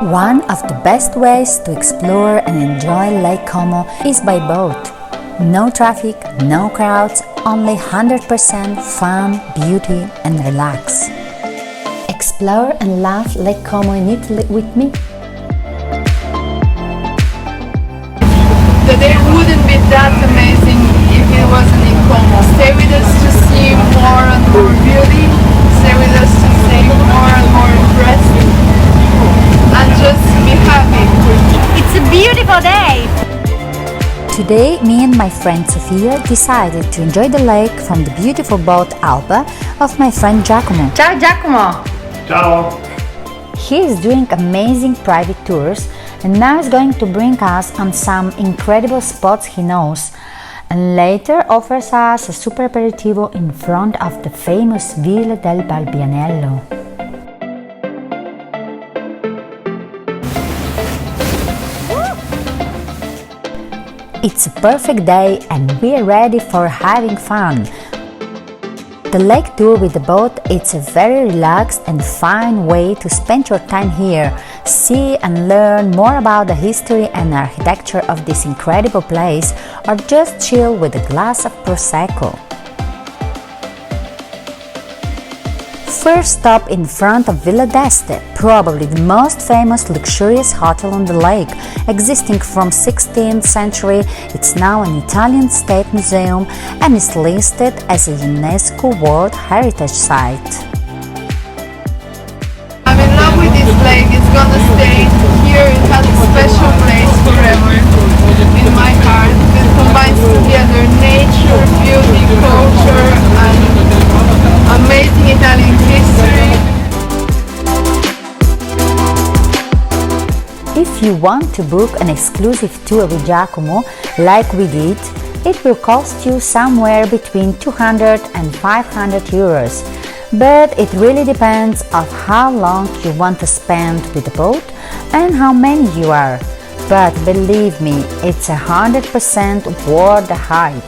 One of the best ways to explore and enjoy Lake Como is by boat. No traffic, no crowds, only 100% fun, beauty and relax. Explore and love Lake Como in Italy with me. The day wouldn't be that amazing if it wasn't in Como. Stay with us to see more and more beauty. Stay with us to stay more and more impressed. And just be happy. It's a beautiful day! Today, me and my friend Sofia decided to enjoy the lake from the beautiful boat Alba of my friend Giacomo. Ciao Giacomo! Ciao! He is doing amazing private tours and now is going to bring us on some incredible spots he knows, and later offers us a super aperitivo in front of the famous Villa del Balbianello. It's a perfect day and we're ready for having fun. The lake tour with the boat, it's a very relaxed and fun way to spend your time here, see and learn more about the history and architecture of this incredible place, or just chill with a glass of Prosecco. First stop in front of Villa d'Este, probably the most famous luxurious hotel on the lake. Existing from 16th century, it's now an Italian state museum and is listed as a UNESCO World Heritage Site. I'm in love with this lake. It's gonna stay here. It has a special place forever in my heart. It combines together nature, beauty, culture and amazing Italian history. If you want to book an exclusive tour with Giacomo, like we did, it will cost you somewhere between 200 and 500 euros. But it really depends on how long you want to spend with the boat and how many you are. But believe me, it's 100% worth the hype.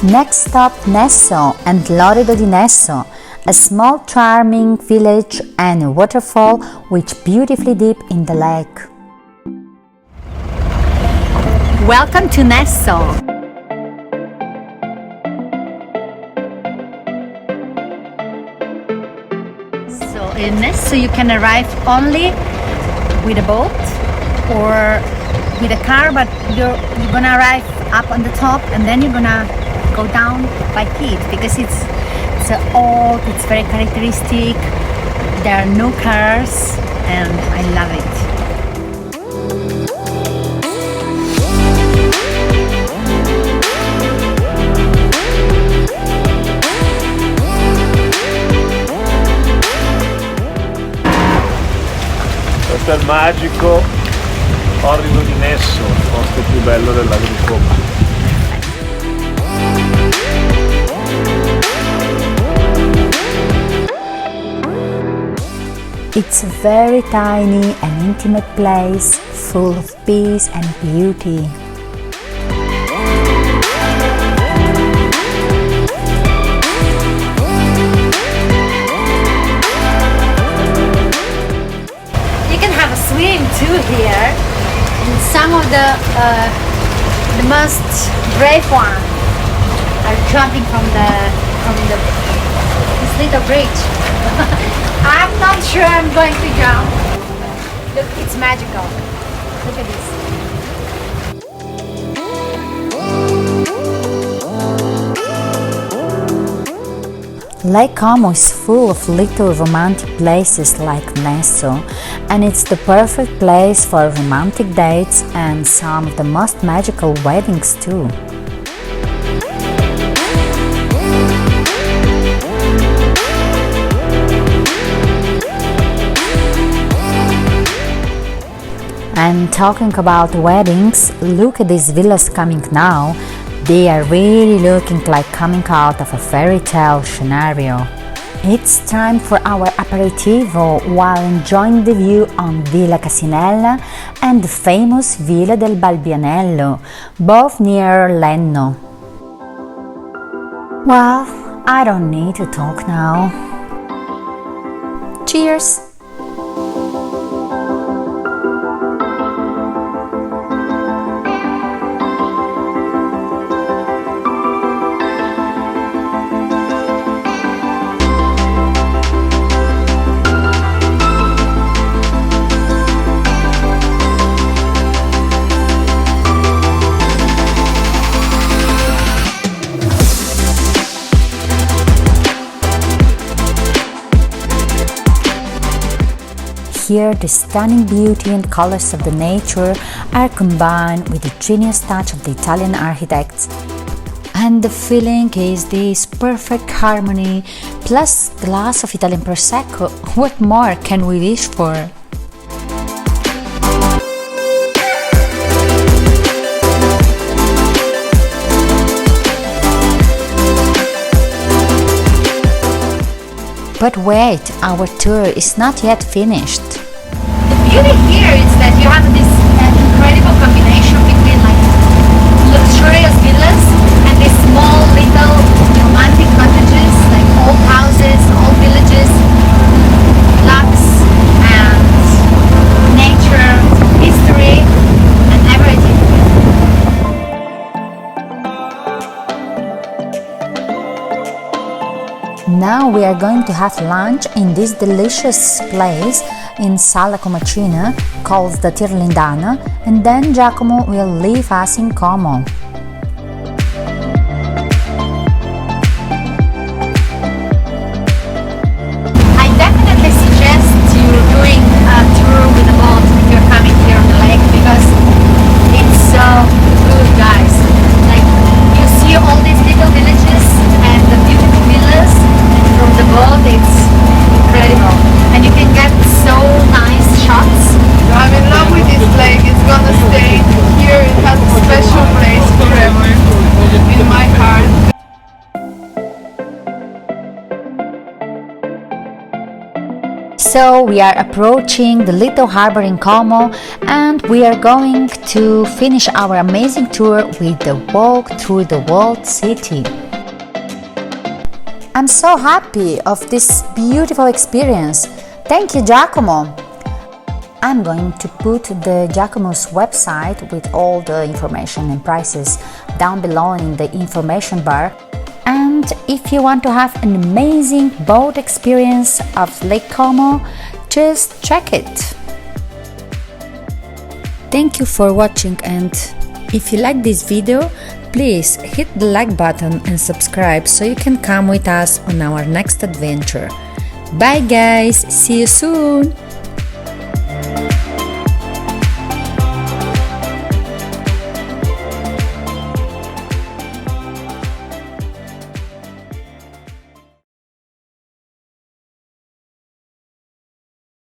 Next stop, Nesso and Lorido di Nesso, a small charming village and a waterfall which beautifully dip in the lake. Welcome to Nesso! So in Nesso you can arrive only with a boat or with a car, but you're gonna arrive up on the top and then you're gonna go down by feet because it's old, it's very characteristic, there are no cars and I love it. Questo è il magico Orrido di Nesso, il posto più bello del lago di Como. It's a very tiny and intimate place, full of peace and beauty. You can have a swim too here, and some of the most brave ones are jumping from this little bridge. I'm not sure I'm going to jump. Look, it's magical. Look at this. Lake Como is full of little romantic places like Nesso, and it's the perfect place for romantic dates and some of the most magical weddings too. And talking about weddings, look at these villas coming now. They are really looking like coming out of a fairy tale scenario. It's time for our aperitivo while enjoying the view on Villa Casinella and the famous Villa del Balbianello, both near Lenno. Well, I don't need to talk now. Cheers! Here, the stunning beauty and colors of the nature are combined with the genius touch of the Italian architects. And the feeling is this perfect harmony, plus glass of Italian Prosecco. What more can we wish for? But wait, our tour is not yet finished. The beauty here is that you have this incredible combination between like luxurious villas and these small little romantic cottages, like old houses, old villages, lux and nature, history and everything. Now we are going to have lunch in this delicious place in Sala Comacina called the Tirlindana, and then Giacomo will leave us in Como. I definitely suggest you doing a tour with a boat if you're coming here on the lake, because it's so good, guys. Like, you see all these little villages and the beautiful villas from the boat. It's incredible, and you can get so nice shots. I'm in love with this lake. It's gonna stay here. It has a special place forever in my heart. So we are approaching the little harbor in Como, and we are going to finish our amazing tour with the walk through the walled city. I'm so happy of this beautiful experience. Thank you, Giacomo. I'm going to put the Giacomo's website with all the information and prices down below in the information bar. And if you want to have an amazing boat experience of Lake Como, just check it. Thank you for watching, and if you like this video, please hit the like button and subscribe so you can come with us on our next adventure. Bye guys, see you soon!